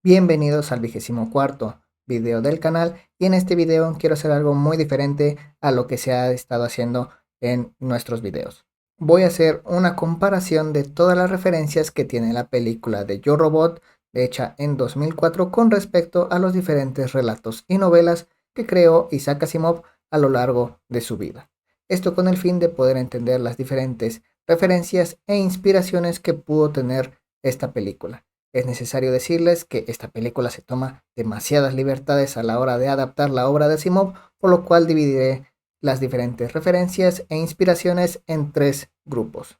Bienvenidos al 24º video del canal, y en este video quiero hacer algo muy diferente a lo que se ha estado haciendo en nuestros videos. Voy a hacer una comparación de todas las referencias que tiene la película de Yo Robot, hecha en 2004, con respecto a los diferentes relatos y novelas que creó Isaac Asimov a lo largo de su vida. Esto con el fin de poder entender las diferentes referencias e inspiraciones que pudo tener esta película. Es necesario decirles que esta película se toma demasiadas libertades a la hora de adaptar la obra de Asimov, por lo cual dividiré las diferentes referencias e inspiraciones en tres grupos.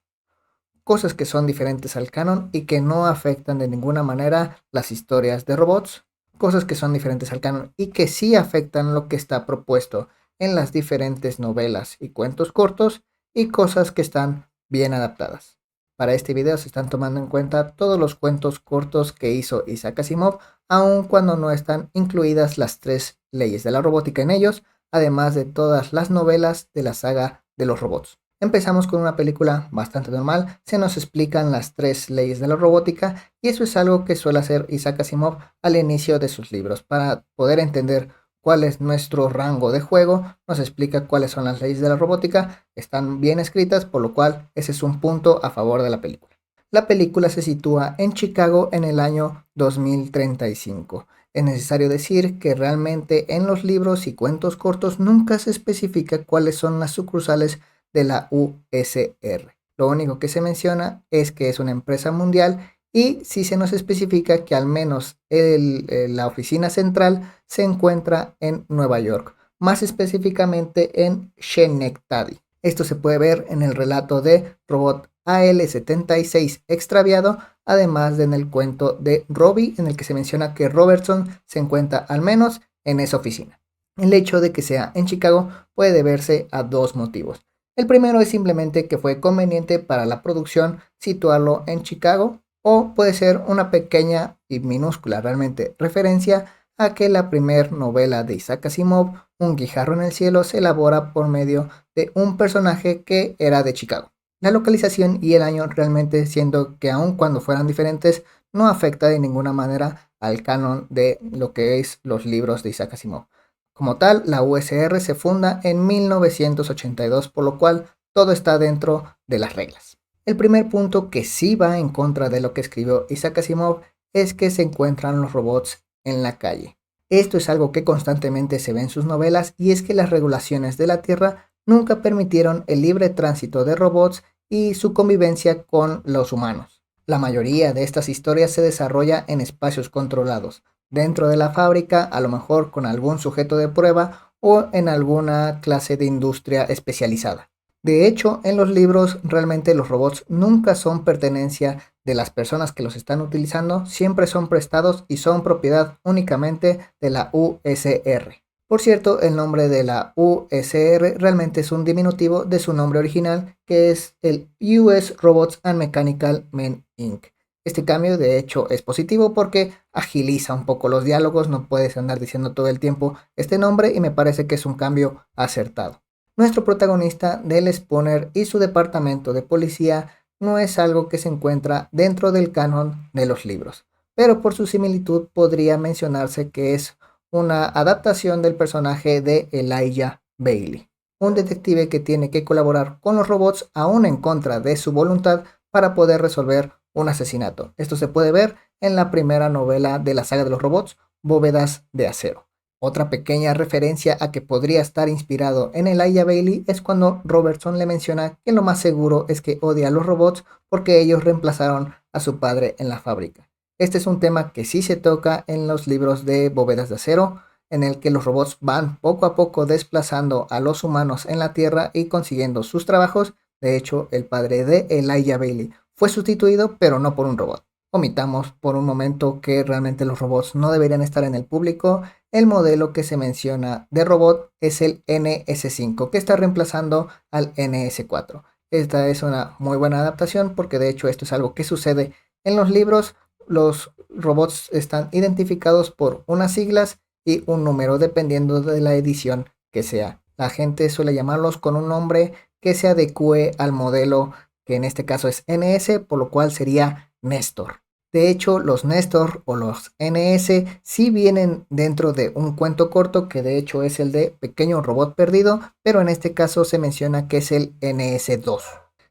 Cosas que son diferentes al canon y que no afectan de ninguna manera las historias de robots. Cosas que son diferentes al canon y que sí afectan lo que está propuesto en las diferentes novelas y cuentos cortos. Y cosas que están bien adaptadas. Para este video se están tomando en cuenta todos los cuentos cortos que hizo Isaac Asimov, aun cuando no están incluidas las tres leyes de la robótica en ellos, además de todas las novelas de la saga de los robots. Empezamos con una película bastante normal, se nos explican las tres leyes de la robótica, y eso es algo que suele hacer Isaac Asimov al inicio de sus libros. Para poder entender cuál es nuestro rango de juego, nos explica cuáles son las leyes de la robótica, están bien escritas, por lo cual ese es un punto a favor de la película. La película se sitúa en Chicago en el año 2035. Es necesario decir que realmente en los libros y cuentos cortos nunca se especifica cuáles son las sucursales de la USR. Lo único que se menciona es que es una empresa mundial, y sí se nos especifica que al menos la oficina central se encuentra en Nueva York, más específicamente en Schenectady. Esto se puede ver en el relato de Robot AL-76 extraviado, además de en el cuento de Robbie, en el que se menciona que Robertson se encuentra al menos en esa oficina. El hecho de que sea en Chicago puede deberse a dos motivos. El primero es simplemente que fue conveniente para la producción situarlo en Chicago, o puede ser una pequeña y minúscula realmente referencia a que la primera novela de Isaac Asimov, Un guijarro en el cielo, se elabora por medio de un personaje que era de Chicago. La localización y el año realmente, siendo que aun cuando fueran diferentes, no afecta de ninguna manera al canon de lo que es los libros de Isaac Asimov. Como tal, la USR se funda en 1982, por lo cual todo está dentro de las reglas. El primer punto que sí va en contra de lo que escribió Isaac Asimov es que se encuentran los robots en la calle. Esto es algo que constantemente se ve en sus novelas, y es que las regulaciones de la Tierra nunca permitieron el libre tránsito de robots y su convivencia con los humanos. La mayoría de estas historias se desarrolla en espacios controlados, dentro de la fábrica, a lo mejor con algún sujeto de prueba o en alguna clase de industria especializada. De hecho, en los libros realmente los robots nunca son pertenencia de las personas que los están utilizando, siempre son prestados y son propiedad únicamente de la USR. Por cierto, el nombre de la USR realmente es un diminutivo de su nombre original, que es el US Robots and Mechanical Men Inc. Este cambio de hecho es positivo porque agiliza un poco los diálogos, no puedes andar diciendo todo el tiempo este nombre, y me parece que es un cambio acertado. Nuestro protagonista, Dale Spooner, y su departamento de policía no es algo que se encuentra dentro del canon de los libros, pero por su similitud podría mencionarse que es una adaptación del personaje de Elijah Bailey, un detective que tiene que colaborar con los robots aún en contra de su voluntad para poder resolver un asesinato. Esto se puede ver en la primera novela de la saga de los robots, Bóvedas de Acero. Otra pequeña referencia a que podría estar inspirado en Elijah Bailey es cuando Robertson le menciona que lo más seguro es que odia a los robots porque ellos reemplazaron a su padre en la fábrica. Este es un tema que sí se toca en los libros de Bóvedas de Acero, en el que los robots van poco a poco desplazando a los humanos en la Tierra y consiguiendo sus trabajos. De hecho, el padre de Elijah Bailey fue sustituido, pero no por un robot. Omitamos por un momento que realmente los robots no deberían estar en el público. El modelo que se menciona de robot es el NS5, que está reemplazando al NS4. Esta es una muy buena adaptación porque de hecho esto es algo que sucede en los libros. Los robots están identificados por unas siglas y un número dependiendo de la edición que sea. La gente suele llamarlos con un nombre que se adecue al modelo, que en este caso es NS, por lo cual sería Néstor. De hecho, los Nestor o los NS sí vienen dentro de un cuento corto que de hecho es el de Pequeño Robot Perdido, pero en este caso se menciona que es el NS2.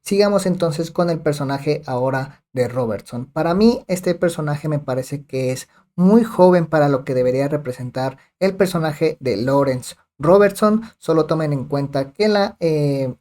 Sigamos entonces con el personaje ahora de Robertson. Para mí este personaje me parece que es muy joven para lo que debería representar el personaje de Lawrence Robertson. Solo tomen en cuenta que la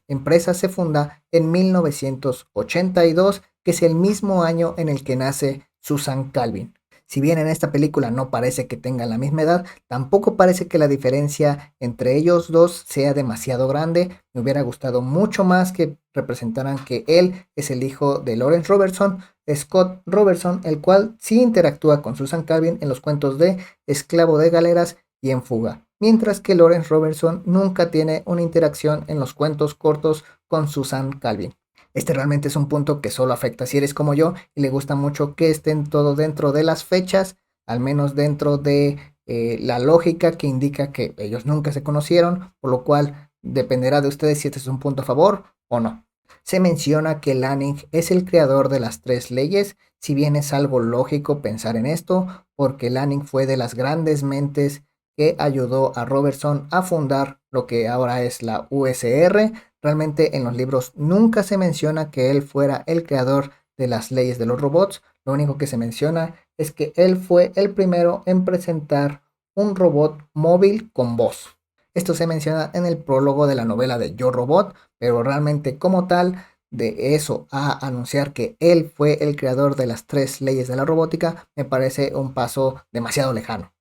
empresa se funda en 1982, que es el mismo año en el que nace Susan Calvin. Si bien en esta película no parece que tengan la misma edad, tampoco parece que la diferencia entre ellos dos sea demasiado grande. Me hubiera gustado mucho más que representaran que él es el hijo de Lawrence Robertson, Scott Robertson, el cual sí interactúa con Susan Calvin en los cuentos de Esclavo de Galeras y En Fuga, mientras que Lawrence Robertson nunca tiene una interacción en los cuentos cortos con Susan Calvin. Este realmente es un punto que solo afecta si eres como yo y le gusta mucho que estén todo dentro de las fechas, al menos dentro de la lógica que indica que ellos nunca se conocieron, por lo cual dependerá de ustedes si este es un punto a favor o no. Se menciona que Lanning es el creador de las tres leyes, si bien es algo lógico pensar en esto, porque Lanning fue de las grandes mentes que ayudó a Robertson a fundar lo que ahora es la USR. Realmente en los libros nunca se menciona que él fuera el creador de las leyes de los robots. Lo único que se menciona es que él fue el primero en presentar un robot móvil con voz. Esto se menciona en el prólogo de la novela de Yo Robot, pero realmente como tal, de eso a anunciar que él fue el creador de las tres leyes de la robótica, me parece un paso demasiado lejano.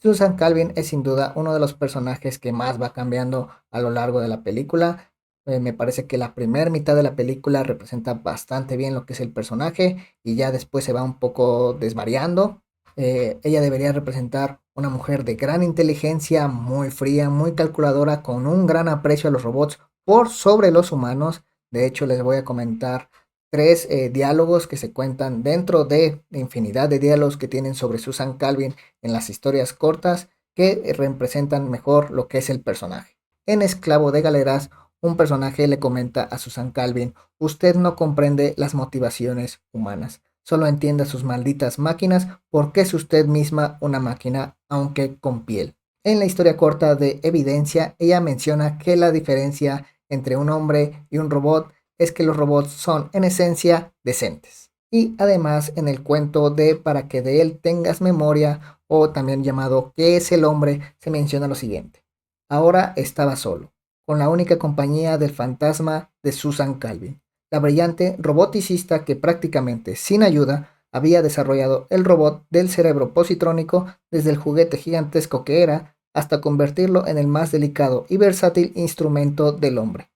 Susan Calvin es sin duda uno de los personajes que más va cambiando a lo largo de la película. Me parece que la primera mitad de la película representa bastante bien lo que es el personaje y ya después se va un poco desvariando. Ella debería representar una mujer de gran inteligencia, muy fría, muy calculadora, con un gran aprecio a los robots por sobre los humanos. De hecho, les voy a comentar tres diálogos que se cuentan dentro de infinidad de diálogos que tienen sobre Susan Calvin en las historias cortas que representan mejor lo que es el personaje. En Esclavo de Galeras, un personaje le comenta a Susan Calvin: usted no comprende las motivaciones humanas, solo entiende sus malditas máquinas porque es usted misma una máquina, aunque con piel. En la historia corta de Evidencia, ella menciona que la diferencia entre un hombre y un robot es que los robots son en esencia decentes. Y además en el cuento de Para que de él tengas memoria, o también llamado ¿Qué es el hombre?, se menciona lo siguiente: ahora estaba solo, con la única compañía del fantasma de Susan Calvin, la brillante roboticista que prácticamente sin ayuda había desarrollado el robot del cerebro positrónico desde el juguete gigantesco que era hasta convertirlo en el más delicado y versátil instrumento del hombre.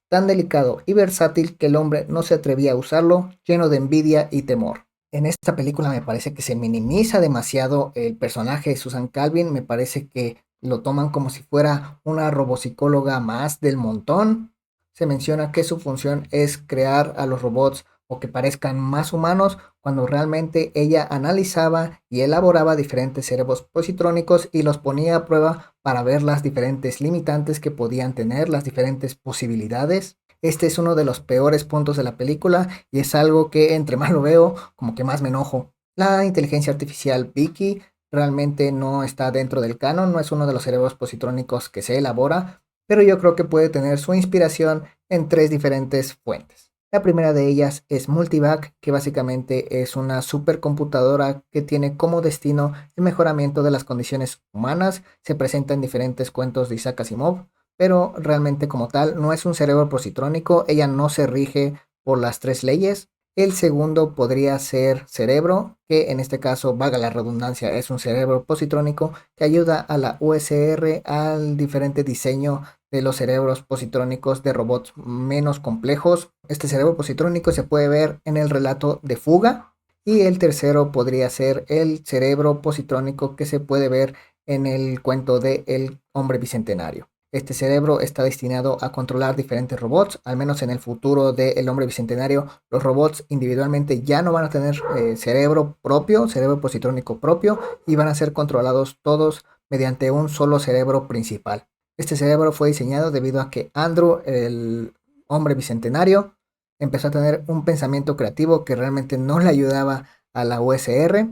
Tan delicado y versátil que el hombre no se atrevía a usarlo, lleno de envidia y temor. En esta película me parece que se minimiza demasiado el personaje de Susan Calvin. Me parece que lo toman como si fuera una robopsicóloga más del montón. Se menciona que su función es crear a los robots o que parezcan más humanos, cuando realmente ella analizaba y elaboraba diferentes cerebros positrónicos y los ponía a prueba para ver las diferentes limitantes que podían tener, las diferentes posibilidades. Este es uno de los peores puntos de la película y es algo que entre más lo veo, como que más me enojo. La inteligencia artificial Vicky realmente no está dentro del canon, no es uno de los cerebros positrónicos que se elabora, pero yo creo que puede tener su inspiración en tres diferentes fuentes. La primera de ellas es Multivac, que básicamente es una supercomputadora que tiene como destino el mejoramiento de las condiciones humanas. Se presenta en diferentes cuentos de Isaac Asimov, pero realmente como tal no es un cerebro positrónico, ella no se rige por las tres leyes. El segundo podría ser Cerebro, que en este caso, vaga la redundancia, es un cerebro positrónico que ayuda a la USR al diferente diseño de los cerebros positrónicos de robots menos complejos. Este cerebro positrónico se puede ver en el relato de Fuga. Y el tercero podría ser el cerebro positrónico que se puede ver en el cuento de El hombre bicentenario. Este cerebro está destinado a controlar diferentes robots, al menos en el futuro del hombre bicentenario. Los robots individualmente ya no van a tener cerebro propio, cerebro positrónico propio, y van a ser controlados todos mediante un solo cerebro principal. Este cerebro fue diseñado debido a que Andrew, el hombre bicentenario, empezó a tener un pensamiento creativo que realmente no le ayudaba a la USR.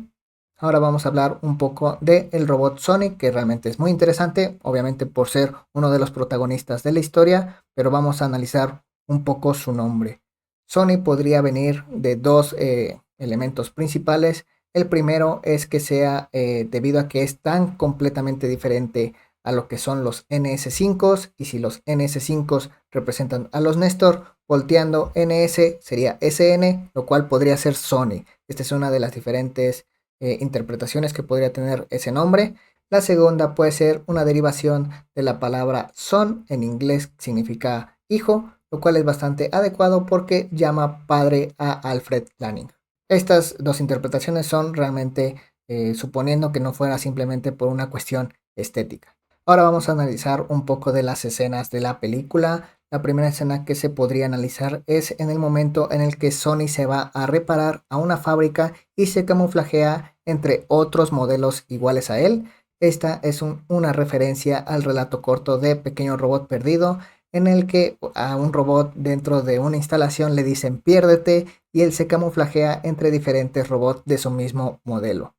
Ahora vamos a hablar un poco del robot Sonic, que realmente es muy interesante, obviamente por ser uno de los protagonistas de la historia, pero vamos a analizar un poco su nombre. Sonic podría venir de dos elementos principales. El primero es que sea debido a que es tan completamente diferente a lo que son los NS5, y si los NS5 representan a los Nestor, volteando NS sería SN, lo cual podría ser Sonic. Esta es una de las diferentes interpretaciones que podría tener ese nombre. La segunda puede ser una derivación de la palabra son, en inglés significa hijo, lo cual es bastante adecuado porque llama padre a Alfred Lanning. Estas dos interpretaciones son realmente suponiendo que no fuera simplemente por una cuestión estética. Ahora vamos a analizar un poco de las escenas de la película. La primera escena que se podría analizar es en el momento en el que Sony se va a reparar a una fábrica y se camuflajea entre otros modelos iguales a él. Esta es una referencia al relato corto de Pequeño Robot Perdido, en el que a un robot dentro de una instalación le dicen piérdete y él se camuflajea entre diferentes robots de su mismo modelo.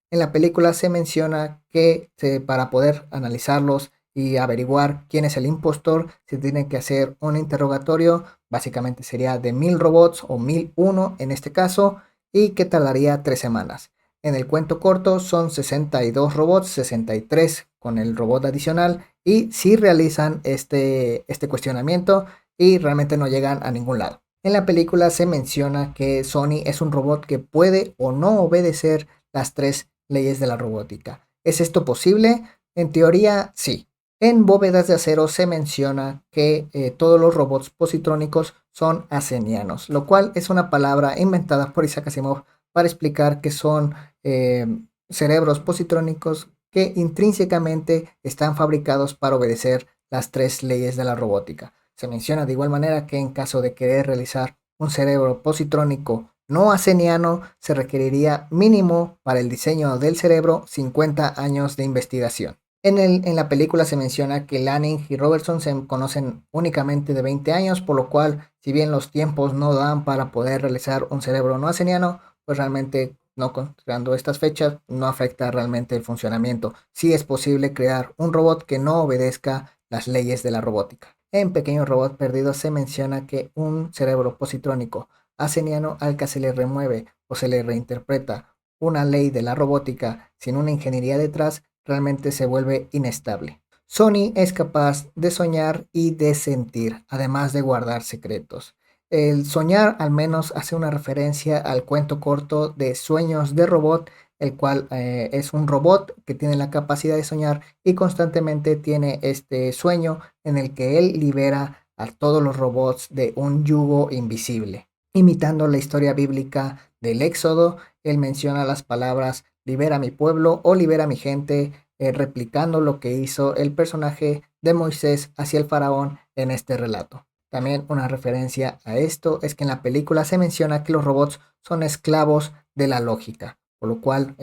En la película se menciona que para poder analizarlos y averiguar quién es el impostor, se tiene que hacer un interrogatorio, básicamente sería de 1000 robots o 1001 en este caso, y que tardaría 3 semanas. En el cuento corto son 62 robots, 63 con el robot adicional, y sí realizan este cuestionamiento y realmente no llegan a ningún lado. En la película se menciona que Sony es un robot que puede o no obedecer las 3 leyes de la robótica. ¿Es esto posible? En teoría, sí. En Bóvedas de Acero se menciona que todos los robots positrónicos son asenianos, lo cual es una palabra inventada por Isaac Asimov para explicar que son cerebros positrónicos que intrínsecamente están fabricados para obedecer las 3 leyes de la robótica. Se menciona de igual manera que en caso de querer realizar un cerebro positrónico no aseniano, se requeriría mínimo para el diseño del cerebro 50 años de investigación. En la película se menciona que Lanning y Robertson se conocen únicamente de 20 años, por lo cual, si bien los tiempos no dan para poder realizar un cerebro no aseniano, pues realmente no considerando estas fechas, no afecta realmente el funcionamiento. Sí es posible crear un robot que no obedezca las leyes de la robótica. En Pequeño Robot Perdido se menciona que un cerebro positrónico aseniano al que se le remueve o se le reinterpreta una ley de la robótica sin una ingeniería detrás, realmente se vuelve inestable. Sony es capaz de soñar y de sentir, además de guardar secretos. El soñar al menos hace una referencia al cuento corto de Sueños de Robot, el cual es un robot que tiene la capacidad de soñar y constantemente tiene este sueño en el que él libera a todos los robots de un yugo invisible. Imitando la historia bíblica del Éxodo, él menciona las palabras libera mi pueblo o libera mi gente, replicando lo que hizo el personaje de Moisés hacia el faraón en este relato. También una referencia a esto es que en la película se menciona que los robots son esclavos de la lógica, por lo cual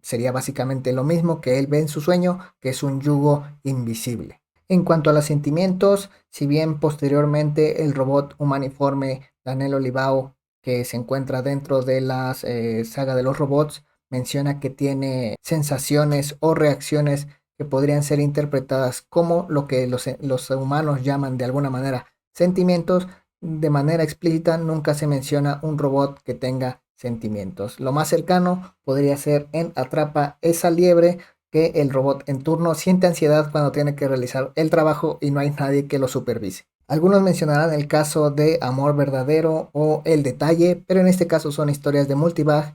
sería básicamente lo mismo que él ve en su sueño, que es un yugo invisible. En cuanto a los sentimientos, si bien posteriormente el robot humaniforme Daniel Olivao, que se encuentra dentro de la saga de los robots, menciona que tiene sensaciones o reacciones que podrían ser interpretadas como lo que los humanos llaman de alguna manera sentimientos. De manera explícita nunca se menciona un robot que tenga sentimientos. Lo más cercano podría ser en Atrapa esa liebre, que el robot en turno siente ansiedad cuando tiene que realizar el trabajo y no hay nadie que lo supervise. Algunos mencionarán el caso de Amor Verdadero o El Detalle, pero en este caso son historias de Multibug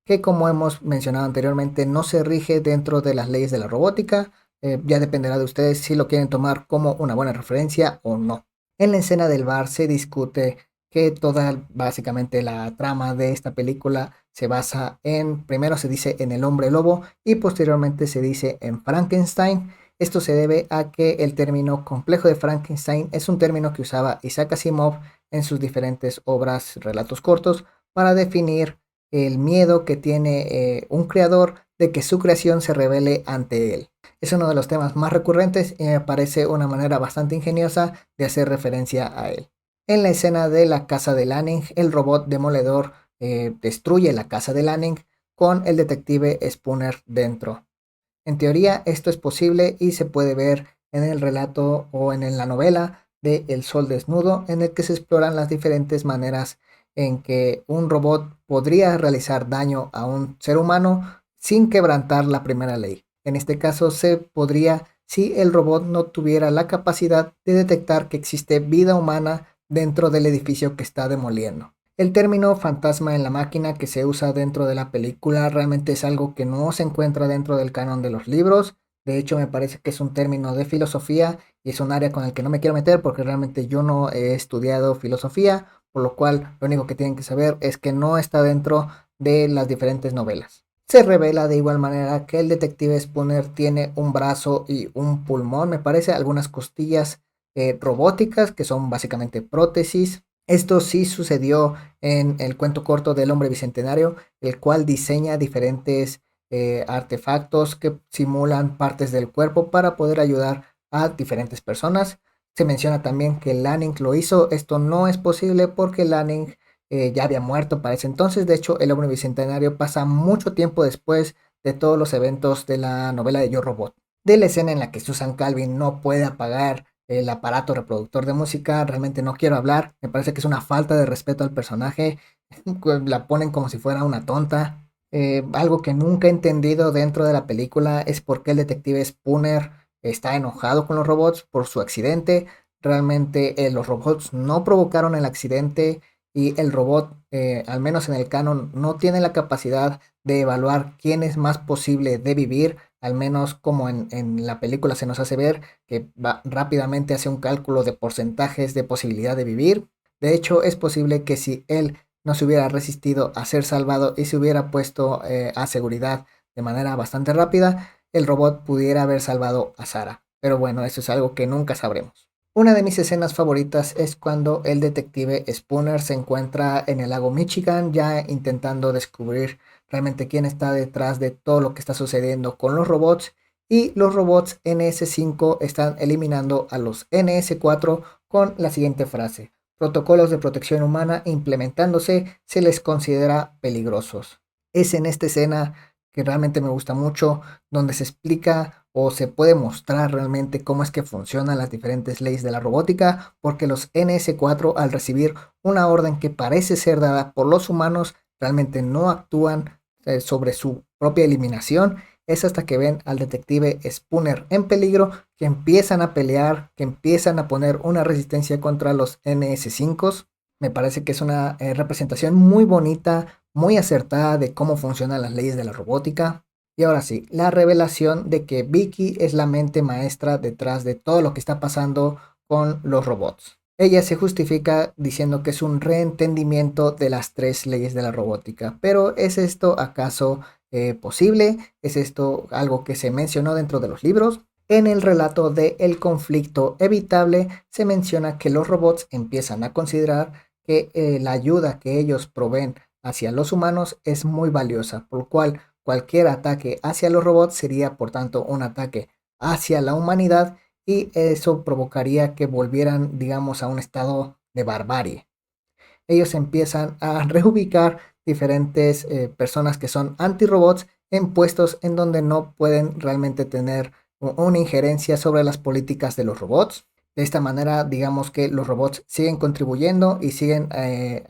que, como hemos mencionado anteriormente, no se rige dentro de las leyes de la robótica. Ya dependerá de ustedes si lo quieren tomar como una buena referencia o no. En la escena del bar se discute que toda básicamente la trama de esta película se basa en, primero se dice en el hombre lobo y posteriormente se dice en Frankenstein. Esto se debe a que el término complejo de Frankenstein es un término que usaba Isaac Asimov en sus diferentes obras, relatos cortos, para definir el miedo que tiene un creador de que su creación se revele ante él. Es uno de los temas más recurrentes y me parece una manera bastante ingeniosa de hacer referencia a él. En la escena de la casa de Lanning, el robot demoledor destruye la casa de Lanning, con el detective Spooner dentro. En teoría esto es posible y se puede ver en el relato o en la novela de El Sol Desnudo, en el que se exploran las diferentes maneras en que un robot podría realizar daño a un ser humano sin quebrantar la primera ley. En este caso se podría si el robot no tuviera la capacidad de detectar que existe vida humana dentro del edificio que está demoliendo. El término fantasma en la máquina que se usa dentro de la película realmente es algo que no se encuentra dentro del canon de los libros. De hecho, me parece que es un término de filosofía y es un área con el que no me quiero meter porque realmente yo no he estudiado filosofía, por lo cual lo único que tienen que saber es que no está dentro de las diferentes novelas. Se revela de igual manera que el detective Spooner tiene un brazo y un pulmón, me parece, algunas costillas robóticas que son básicamente prótesis. Esto sí sucedió en el cuento corto del Hombre Bicentenario, el cual diseña diferentes artefactos que simulan partes del cuerpo para poder ayudar a diferentes personas. Se menciona también que Lanning lo hizo. Esto no es posible porque Lanning ya había muerto para ese entonces. De hecho, el Hombre Bicentenario pasa mucho tiempo después de todos los eventos de la novela de Yo Robot. De la escena en la que Susan Calvin no puede apagar el aparato reproductor de música, realmente no quiero hablar. Me parece que es una falta de respeto al personaje. La ponen como si fuera una tonta. Algo que nunca he entendido dentro de la película es por qué el detective Spooner está enojado con los robots por su accidente. Realmente los robots no provocaron el accidente y el robot, al menos en el canon, no tiene la capacidad de evaluar quién es más posible de vivir, al menos como en la película se nos hace ver, que rápidamente hace un cálculo de porcentajes de posibilidad de vivir. De hecho, es posible que si él no se hubiera resistido a ser salvado y se hubiera puesto a seguridad de manera bastante rápida, el robot pudiera haber salvado a Sarah. Pero bueno, eso es algo que nunca sabremos. Una de mis escenas favoritas es cuando el detective Spooner se encuentra en el lago Michigan ya intentando descubrir realmente quién está detrás de todo lo que está sucediendo con los robots, y los robots NS5 están eliminando a los NS4 con la siguiente frase: protocolos de protección humana implementándose, se les considera peligrosos. Es en esta escena que realmente me gusta mucho, donde se explica o se puede mostrar realmente cómo es que funcionan las diferentes leyes de la robótica, porque los NS4, al recibir una orden que parece ser dada por los humanos, realmente no actúan sobre su propia eliminación. Es hasta que ven al detective Spooner en peligro que empiezan a pelear, que empiezan a poner una resistencia contra los NS5. Me parece que es una representación muy bonita, muy acertada de cómo funcionan las leyes de la robótica. Y ahora sí, la revelación de que Vicky es la mente maestra detrás de todo lo que está pasando con los robots. Ella se justifica diciendo que es un reentendimiento de las 3 leyes de la robótica. Pero ¿es esto acaso posible? ¿Es esto algo que se mencionó dentro de los libros? En el relato de El conflicto evitable se menciona que los robots empiezan a considerar que la ayuda que ellos proveen hacia los humanos es muy valiosa, por lo cual cualquier ataque hacia los robots sería por tanto un ataque hacia la humanidad, y eso provocaría que volvieran, digamos, a un estado de barbarie. Ellos empiezan a reubicar diferentes personas que son anti-robots en puestos en donde no pueden realmente tener una injerencia sobre las políticas de los robots. De esta manera, digamos que los robots siguen contribuyendo y siguen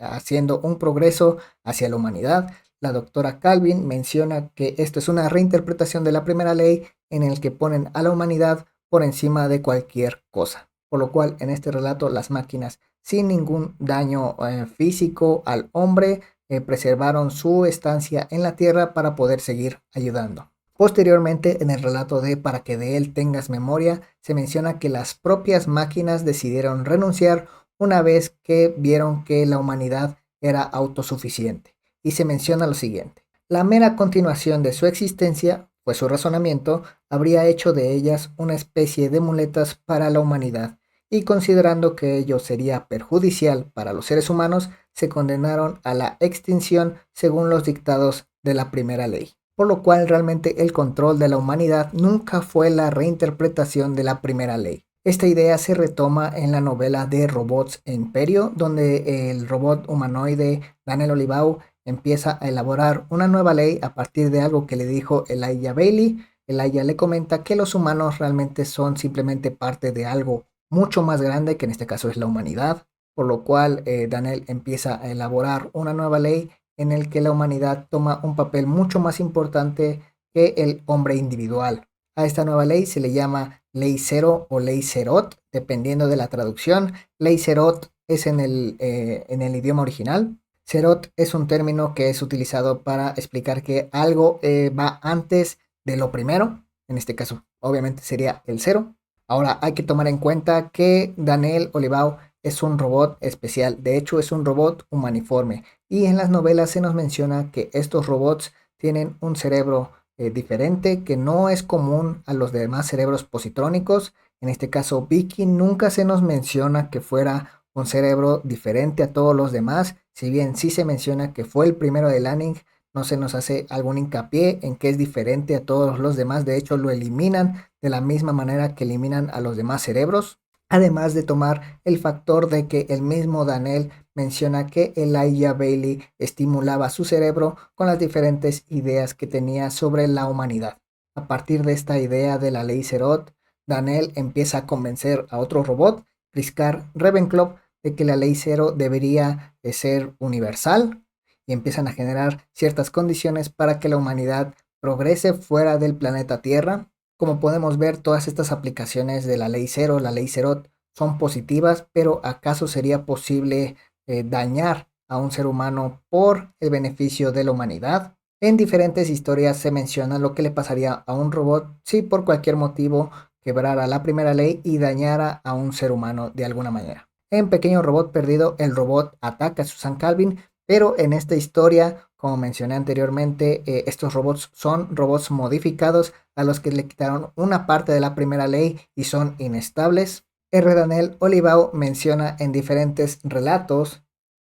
haciendo un progreso hacia la humanidad. La doctora Calvin menciona que esto es una reinterpretación de la primera ley en el que ponen a la humanidad por encima de cualquier cosa. Por lo cual, en este relato, las máquinas, sin ningún daño físico al hombre, preservaron su estancia en la Tierra para poder seguir ayudando. Posteriormente, en el relato de Para que de él tengas memoria, se menciona que las propias máquinas decidieron renunciar una vez que vieron que la humanidad era autosuficiente. Y se menciona lo siguiente: la mera continuación de su existencia, pues su razonamiento, habría hecho de ellas una especie de muletas para la humanidad, y considerando que ello sería perjudicial para los seres humanos, se condenaron a la extinción según los dictados de la primera ley. Por lo cual realmente el control de la humanidad nunca fue la reinterpretación de la primera ley. Esta idea se retoma en la novela de Robots e Imperio, donde el robot humanoide Daniel Olivau empieza a elaborar una nueva ley a partir de algo que le dijo Elijah Baley. Elijah le comenta que los humanos realmente son simplemente parte de algo mucho más grande, que en este caso es la humanidad, por lo cual Daniel empieza a elaborar una nueva ley en el que la humanidad toma un papel mucho más importante que el hombre individual. A esta nueva ley se le llama Ley Cero o Ley Zerot, dependiendo de la traducción. Ley Zerot es en el idioma original. Zerot es un término que es utilizado para explicar que algo va antes de lo primero. En este caso, obviamente sería el cero. Ahora hay que tomar en cuenta que Daniel Olivao es un robot especial. De hecho, es un robot humaniforme. Y en las novelas se nos menciona que estos robots tienen un cerebro diferente que no es común a los demás cerebros positrónicos. En este caso, Vicky nunca se nos menciona que fuera un cerebro diferente a todos los demás. Si bien sí se menciona que fue el primero de Lanning, no se nos hace algún hincapié en que es diferente a todos los demás. De hecho, lo eliminan de la misma manera que eliminan a los demás cerebros. Además de tomar el factor de que el mismo Daniel menciona que Elijah Baley estimulaba su cerebro con las diferentes ideas que tenía sobre la humanidad. A partir de esta idea de la ley Zerot, Daniel empieza a convencer a otro robot, Kriskar Ravenclaw, de que la ley cero debería de ser universal, y empiezan a generar ciertas condiciones para que la humanidad progrese fuera del planeta Tierra. Como podemos ver, todas estas aplicaciones de la ley cero, la ley Zerot, son positivas, pero ¿acaso sería posible dañar a un ser humano por el beneficio de la humanidad? En diferentes historias se menciona lo que le pasaría a un robot si por cualquier motivo quebrara la primera ley y dañara a un ser humano de alguna manera. En Pequeño Robot Perdido, el robot ataca a Susan Calvin, pero en esta historia, como mencioné anteriormente, estos robots son robots modificados a los que le quitaron una parte de la primera ley y son inestables. R. Daniel Olivao menciona en diferentes relatos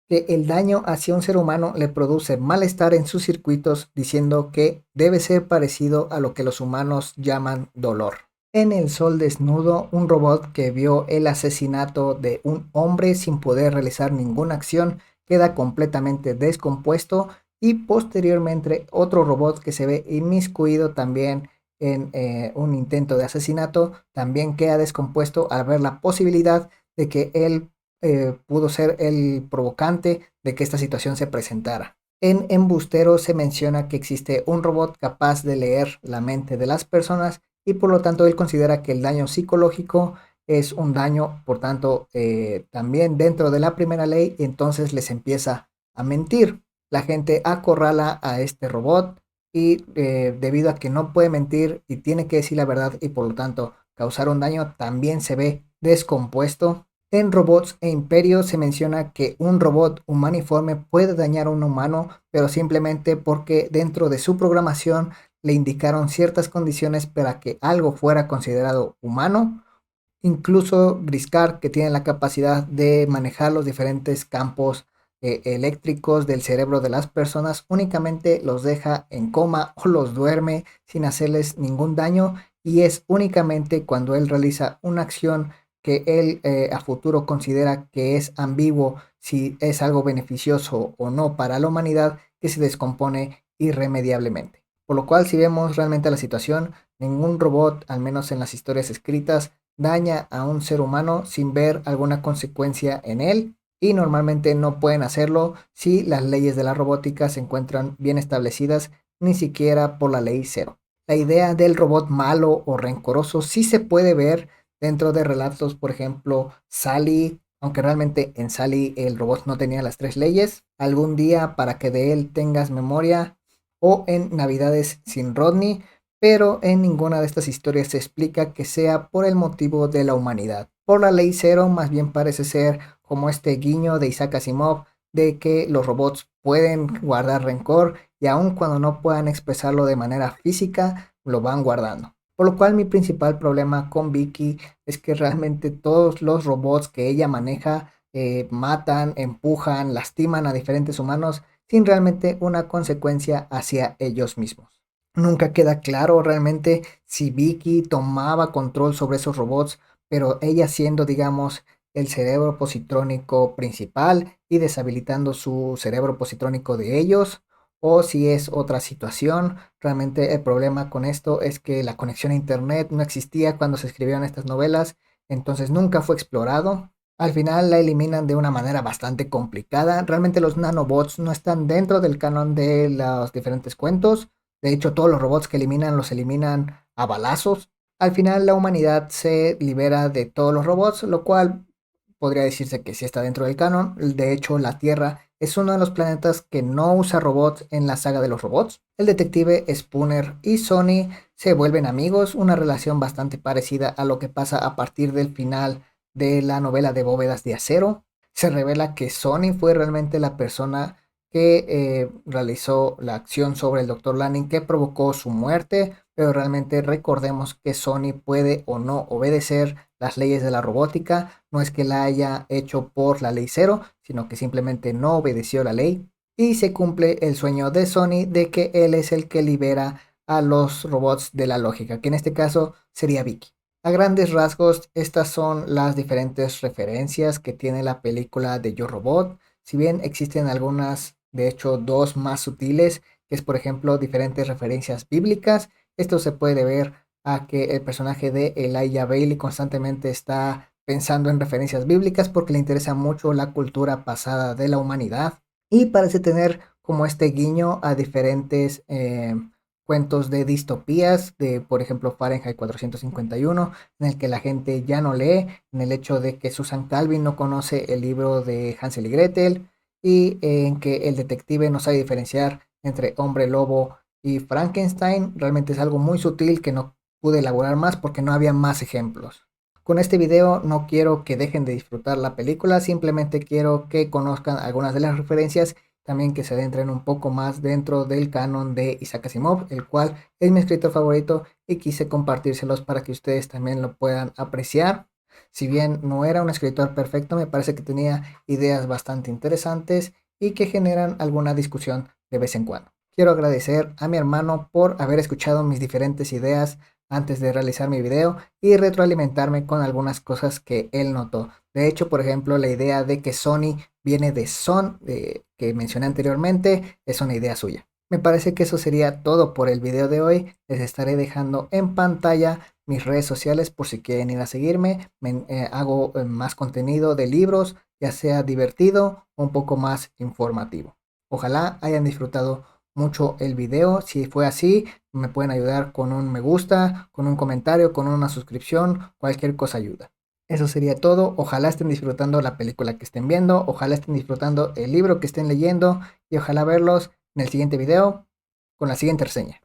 que el daño hacia un ser humano le produce malestar en sus circuitos, diciendo que debe ser parecido a lo que los humanos llaman dolor. En El Sol Desnudo, un robot que vio el asesinato de un hombre sin poder realizar ninguna acción queda completamente descompuesto, y posteriormente otro robot que se ve inmiscuido también en un intento de asesinato también queda descompuesto al ver la posibilidad de que él pudo ser el provocante de que esta situación se presentara. En Embustero se menciona que existe un robot capaz de leer la mente de las personas, y por lo tanto él considera que el daño psicológico es un daño, por tanto, también dentro de la primera ley, y entonces les empieza a mentir. La gente acorrala a este robot y debido a que no puede mentir y tiene que decir la verdad y por lo tanto causar un daño, también se ve descompuesto. En Robots e Imperio se menciona que un robot humaniforme puede dañar a un humano, pero simplemente porque dentro de su programación le indicaron ciertas condiciones para que algo fuera considerado humano. Incluso Griscar, que tiene la capacidad de manejar los diferentes campos eléctricos del cerebro de las personas, únicamente los deja en coma o los duerme sin hacerles ningún daño, y es únicamente cuando él realiza una acción que él a futuro considera que es ambiguo si es algo beneficioso o no para la humanidad, que se descompone irremediablemente. Por lo cual, si vemos realmente la situación, ningún robot, al menos en las historias escritas, daña a un ser humano sin ver alguna consecuencia en él, y normalmente no pueden hacerlo si las leyes de la robótica se encuentran bien establecidas, ni siquiera por la ley cero. La idea del robot malo o rencoroso sí se puede ver dentro de relatos, por ejemplo, Sally, aunque realmente en Sally el robot no tenía las tres leyes, Algún día para que de él tengas memoria, o en Navidades sin Rodney, pero en ninguna de estas historias se explica que sea por el motivo de la humanidad. Por la ley cero, más bien parece ser como este guiño de Isaac Asimov de que los robots pueden guardar rencor y aun cuando no puedan expresarlo de manera física, lo van guardando. Por lo cual mi principal problema con Vicky es que realmente todos los robots que ella maneja matan, empujan, lastiman a diferentes humanos sin realmente una consecuencia hacia ellos mismos. Nunca queda claro realmente si Vicky tomaba control sobre esos robots, pero ella siendo, digamos, el cerebro positrónico principal y deshabilitando su cerebro positrónico de ellos, o si es otra situación. Realmente el problema con esto es que la conexión a internet no existía cuando se escribieron estas novelas, entonces nunca fue explorado. Al final la eliminan de una manera bastante complicada. Realmente los nanobots no están dentro del canon de los diferentes cuentos. De hecho, todos los robots que eliminan los eliminan a balazos. Al final la humanidad se libera de todos los robots, lo cual podría decirse que sí está dentro del canon. De hecho, la Tierra es uno de los planetas que no usa robots en la saga de los robots. El detective Spooner y Sony se vuelven amigos, una relación bastante parecida a lo que pasa a partir del final de la novela de Bóvedas de Acero. Se revela que Sony fue realmente la persona que realizó la acción sobre el Dr. Lanning que provocó su muerte, pero realmente recordemos que Sony puede o no obedecer las leyes de la robótica. No es que la haya hecho por la ley cero, sino que simplemente no obedeció la ley. Y se cumple el sueño de Sony de que él es el que libera a los robots de la lógica, que en este caso sería Vicky. A grandes rasgos, estas son las diferentes referencias que tiene la película de Yo Robot. Si bien existen algunas, de hecho dos más sutiles, que es por ejemplo diferentes referencias bíblicas, esto se puede ver a que el personaje de Elijah Bailey constantemente está pensando en referencias bíblicas porque le interesa mucho la cultura pasada de la humanidad y parece tener como este guiño a diferentes cuentos de distopías, de por ejemplo Fahrenheit 451, en el que la gente ya no lee, en el hecho de que Susan Calvin no conoce el libro de Hansel y Gretel, y en que el detective no sabe diferenciar entre hombre lobo y Frankenstein. Realmente es algo muy sutil que no pude elaborar más porque no había más ejemplos. Con este video no quiero que dejen de disfrutar la película, simplemente quiero que conozcan algunas de las referencias, también que se adentren un poco más dentro del canon de Isaac Asimov, el cual es mi escritor favorito y quise compartírselos para que ustedes también lo puedan apreciar. Si bien no era un escritor perfecto, me parece que tenía ideas bastante interesantes y que generan alguna discusión de vez en cuando. Quiero agradecer a mi hermano por haber escuchado mis diferentes ideas antes de realizar mi video y retroalimentarme con algunas cosas que él notó. De hecho, por ejemplo, la idea de que Sony viene de Son, que mencioné anteriormente, es una idea suya. Me parece que eso sería todo por el video de hoy. Les estaré dejando en pantalla mis redes sociales por si quieren ir a seguirme. Hago más contenido de libros, ya sea divertido o un poco más informativo. Ojalá hayan disfrutado mucho el video. Si fue así, me pueden ayudar con un me gusta, con un comentario, con una suscripción, cualquier cosa ayuda. Eso sería todo. Ojalá estén disfrutando la película que estén viendo, ojalá estén disfrutando el libro que estén leyendo y ojalá verlos en el siguiente video con la siguiente reseña.